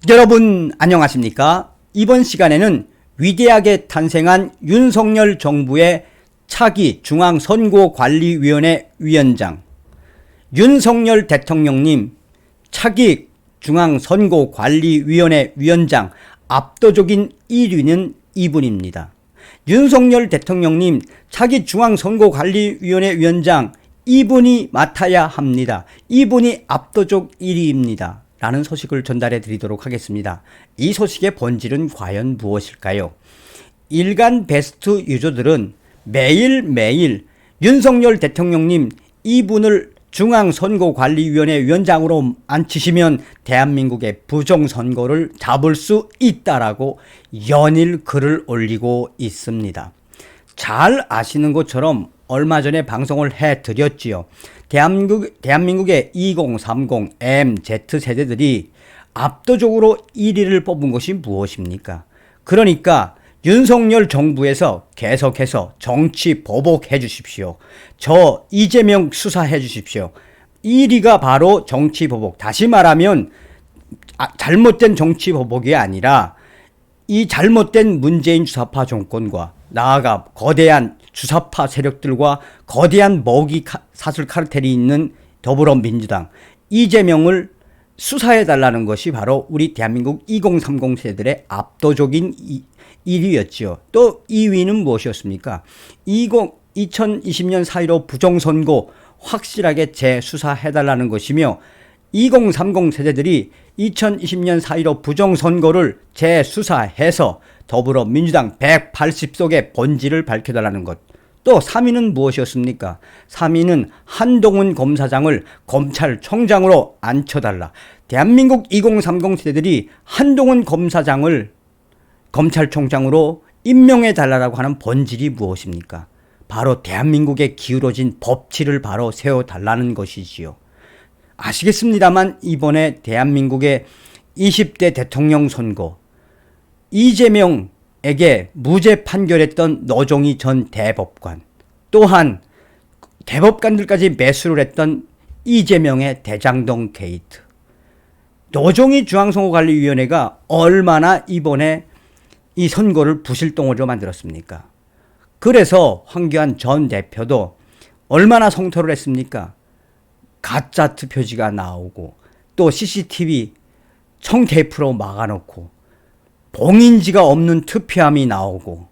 여러분 안녕하십니까? 이번 시간에는 위대하게 탄생한 윤석열 정부의 차기 중앙선거관리위원회 위원장, 윤석열 대통령님 차기 중앙선거관리위원회 위원장 압도적인 1위는 이분입니다. 윤석열 대통령님 차기 중앙선거관리위원회 위원장 이분이 맡아야 합니다. 이분이 압도적 1위입니다. 라는 소식을 전달해 드리도록 하겠습니다. 이 소식의 본질은 과연 무엇일까요? 일간 베스트 유저들은 매일매일 윤석열 대통령님 이분을 중앙선거관리위원회 위원장으로 앉히시면 대한민국의 부정선거를 잡을 수 있다라고 연일 글을 올리고 있습니다. 잘 아시는 것처럼 얼마 전에 방송을 해드렸지요. 대한민국의 2030, M, Z 세대들이 압도적으로 1위를 뽑은 것이 무엇입니까? 그러니까 윤석열 정부에서 계속해서 정치 보복해 주십시오. 저 이재명 수사해 주십시오. 1위가 바로 정치 보복. 다시 말하면 잘못된 정치 보복이 아니라 이 잘못된 문재인 주사파 정권과 나아가 거대한 주사파 세력들과 거대한 먹이 사슬 카르텔이 있는 더불어민주당 이재명을 수사해달라는 것이 바로 우리 대한민국 2030 세대들의 압도적인 1위였지요. 또 2위는 무엇이었습니까? 2020년 4.15 부정선거 확실하게 재수사해달라는 것이며 2030 세대들이 2020년 4.15 부정선거를 재수사해서 더불어민주당 180석의 본질을 밝혀달라는 것. 또 3위는 무엇이었습니까? 3위는 한동훈 검사장을 검찰총장으로 앉혀달라. 대한민국 2030 세대들이 한동훈 검사장을 검찰총장으로 임명해달라고 하는 본질이 무엇입니까? 바로 대한민국에 기울어진 법치를 바로 세워달라는 것이지요. 아시겠습니다만 이번에 대한민국의 20대 대통령 선거 이재명에게 무죄 판결했던 노정희 전 대법관, 또한 대법관들까지 매수를 했던 이재명의 대장동 게이트, 노정희 중앙선거관리위원회가 얼마나 이번에 이 선거를 부실동으로 만들었습니까? 그래서 황교안 전 대표도 얼마나 성토를 했습니까? 가짜 투표지가 나오고 또 CCTV 청테이프로 막아놓고 봉인지가 없는 투표함이 나오고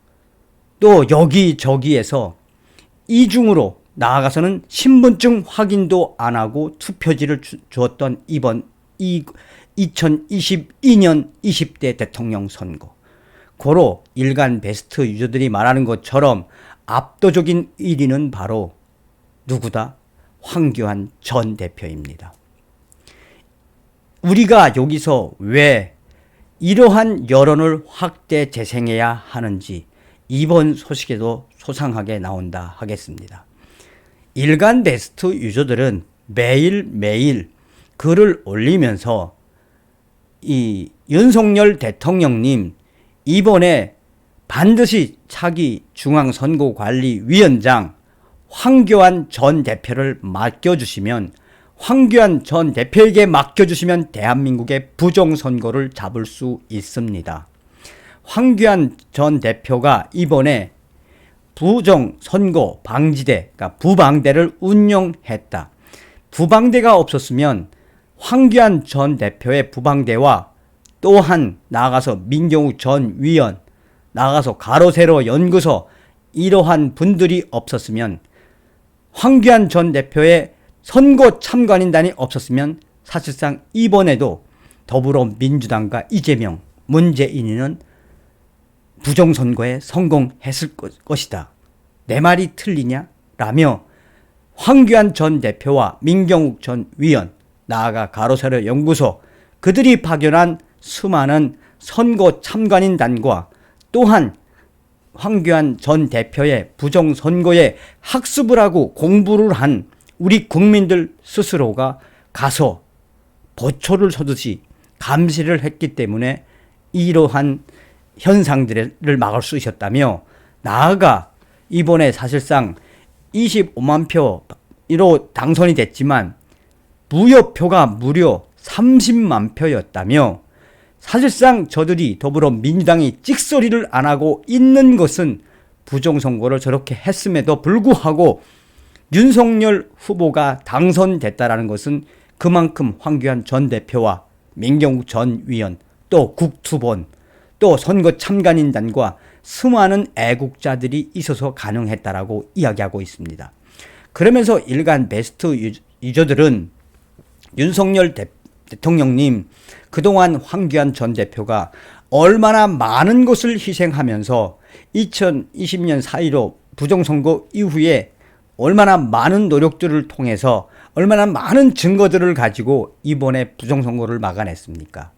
또 여기저기에서 이중으로 나아가서는 신분증 확인도 안 하고 투표지를 주었던 이번 2022년 20대 대통령 선거. 고로 일간 베스트 유저들이 말하는 것처럼 압도적인 1위는 바로 누구다? 황교안 전 대표입니다. 우리가 여기서 왜 이러한 여론을 확대 재생해야 하는지 이번 소식에도 소상하게 나온다 하겠습니다. 일간 베스트 유저들은 매일매일 글을 올리면서 이 윤석열 대통령님 이번에 반드시 차기 중앙선거관리위원장 황교안 전 대표를 맡겨주시면 황교안 전 대표에게 맡겨주시면 대한민국의 부정선거를 잡을 수 있습니다. 황교안 전 대표가 이번에 부정선거 방지대, 그러니까 부방대를 운영했다. 부방대가 없었으면 황교안 전 대표의 부방대와 또한 나아가서 민경욱 전 위원, 나아가서 가로세로 연구소 이러한 분들이 없었으면 황교안 전 대표의 선거 참관인단이 없었으면 사실상 이번에도 더불어민주당과 이재명, 문재인은 부정선거에 성공했을 것이다. 내 말이 틀리냐? 라며 황교안 전 대표와 민경욱 전 위원, 나아가 가로세로 연구소 그들이 파견한 수많은 선거 참관인단과 또한 황교안 전 대표의 부정선거에 학습을 하고 공부를 한 우리 국민들 스스로가 가서 보초를 서듯이 감시를 했기 때문에 이러한 현상들을 막을 수 있었다며 나아가 이번에 사실상 25만 표로 당선이 됐지만 무효표가 무려 30만 표였다며 사실상 저들이 더불어민주당이 찍소리를 안 하고 있는 것은 부정선거를 저렇게 했음에도 불구하고 윤석열 후보가 당선됐다라는 것은 그만큼 황교안 전 대표와 민경욱 전 위원, 또 국투본, 또 선거 참관인단과 수많은 애국자들이 있어서 가능했다라고 이야기하고 있습니다. 그러면서 일간 베스트 유저들은 윤석열 대통령님, 그동안 황교안 전 대표가 얼마나 많은 것을 희생하면서 2020년 4.15 부정선거 이후에 얼마나 많은 노력들을 통해서 얼마나 많은 증거들을 가지고 이번에 부정선거를 막아냈습니까?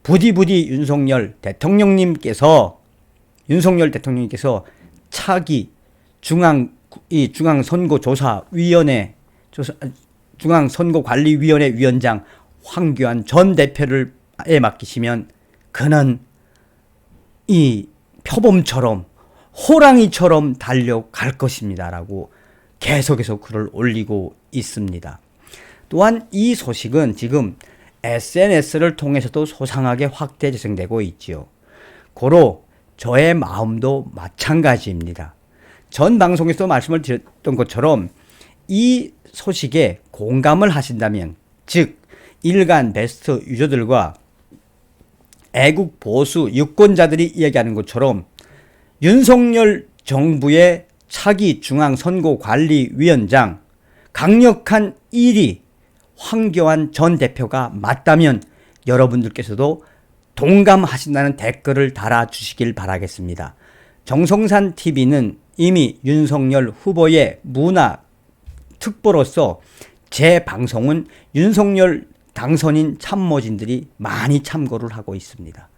부디 윤석열 대통령님께서 차기 중앙선거관리위원회 위원장 황교안 전 대표를 맡기시면 그는 이 표범처럼 호랑이처럼 달려갈 것입니다라고 계속해서 글을 올리고 있습니다. 또한 이 소식은 지금 SNS를 통해서도 소상하게 확대 재생되고 있지요. 고로 저의 마음도 마찬가지입니다. 전 방송에서 말씀을 드렸던 것처럼 이 소식에 공감을 하신다면, 즉 일간 베스트 유저들과 애국 보수 유권자들이 이야기하는 것처럼 윤석열 정부의 차기 중앙선거관리위원장 강력한 1위 황교안 전 대표가 맞다면 여러분들께서도 동감하신다는 댓글을 달아주시길 바라겠습니다. 정성산 TV는 이미 윤석열 후보의 문화 특보로서 제 방송은 윤석열 당선인 참모진들이 많이 참고를 하고 있습니다.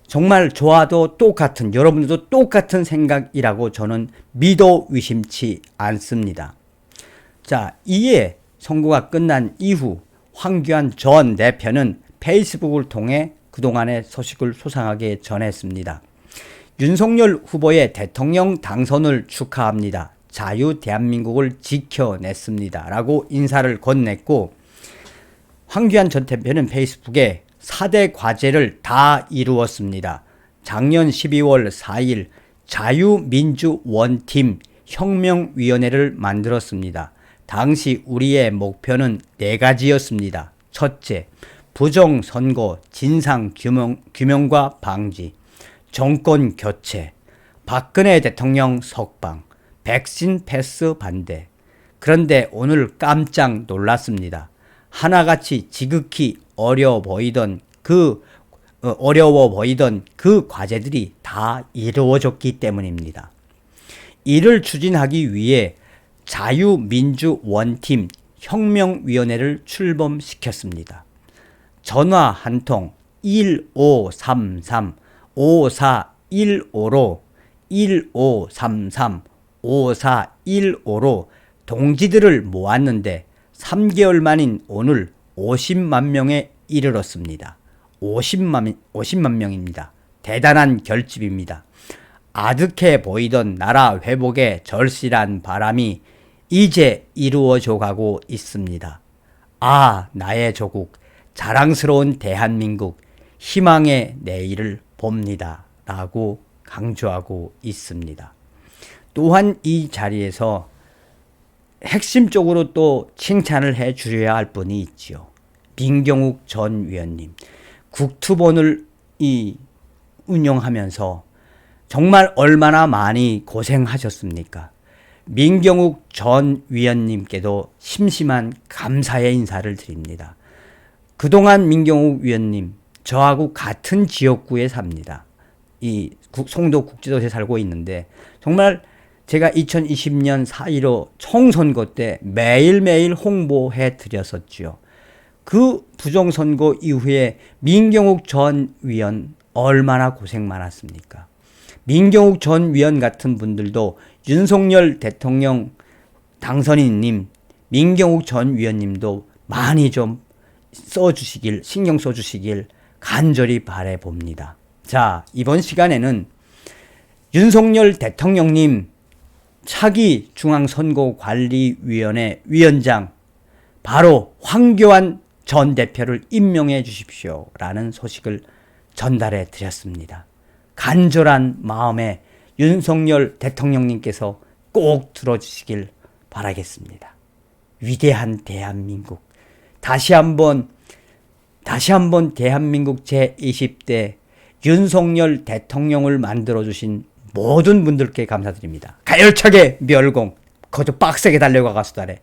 정말 저와도 똑같은, 여러분들도 똑같은 생각이라고 저는 믿어 의심치 않습니다. 자, 이에 선거가 끝난 이후 황교안 전 대표는 페이스북을 통해 그동안의 소식을 소상하게 전했습니다. 윤석열 후보의 대통령 당선을 축하합니다. 자유 대한민국을 지켜냈습니다. 라고 인사를 건넸고, 황교안 전 대표는 페이스북에 4대 과제를 다 이루었습니다. 작년 12월 4일 자유민주원팀 혁명위원회를 만들었습니다. 당시 우리의 목표는 4가지였습니다. 첫째, 부정선거 진상규명과 방지, 정권 교체, 박근혜 대통령 석방, 백신 패스 반대. 그런데 오늘 깜짝 놀랐습니다. 하나같이 지극히 어려워 보이던 그 과제들이 다 이루어졌기 때문입니다. 이를 추진하기 위해 자유민주원팀 혁명위원회를 출범시켰습니다. 전화 한 통 1533-5415로 1533-5415로 동지들을 모았는데 3개월 만인 오늘 50만 명에 이르렀습니다. 50만 명입니다. 대단한 결집입니다. 아득해 보이던 나라 회복의 절실한 바람이 이제 이루어져 가고 있습니다. 아, 나의 조국, 자랑스러운 대한민국, 희망의 내일을 봅니다. 라고 강조하고 있습니다. 또한 이 자리에서 핵심적으로 또 칭찬을 해 주셔야 할 분이 있지요. 민경욱 전 위원님. 국투본을 운영하면서 정말 얼마나 많이 고생하셨습니까? 민경욱 전 위원님께도 심심한 감사의 인사를 드립니다. 그동안 민경욱 위원님, 저하고 같은 지역구에 삽니다. 이 송도 국제도시에 살고 있는데 정말 제가 2020년 4.15 총선거 때 매일매일 홍보해 드렸었죠. 그 부정선거 이후에 민경욱 전 위원 얼마나 고생 많았습니까? 민경욱 전 위원 같은 분들도 윤석열 대통령 당선인님, 민경욱 전 위원님도 많이 좀 신경 써주시길 간절히 바라봅니다. 자, 이번 시간에는 윤석열 대통령님 차기 중앙선거관리위원회 위원장 바로 황교안 전 대표를 임명해 주십시오 라는 소식을 전달해 드렸습니다. 간절한 마음에 윤석열 대통령님께서 꼭 들어주시길 바라겠습니다. 위대한 대한민국, 다시 한번 대한민국 제20대 윤석열 대통령을 만들어주신 모든 분들께 감사드립니다. 가열차게 멸공, 거저 빡세게 달려가 가수달에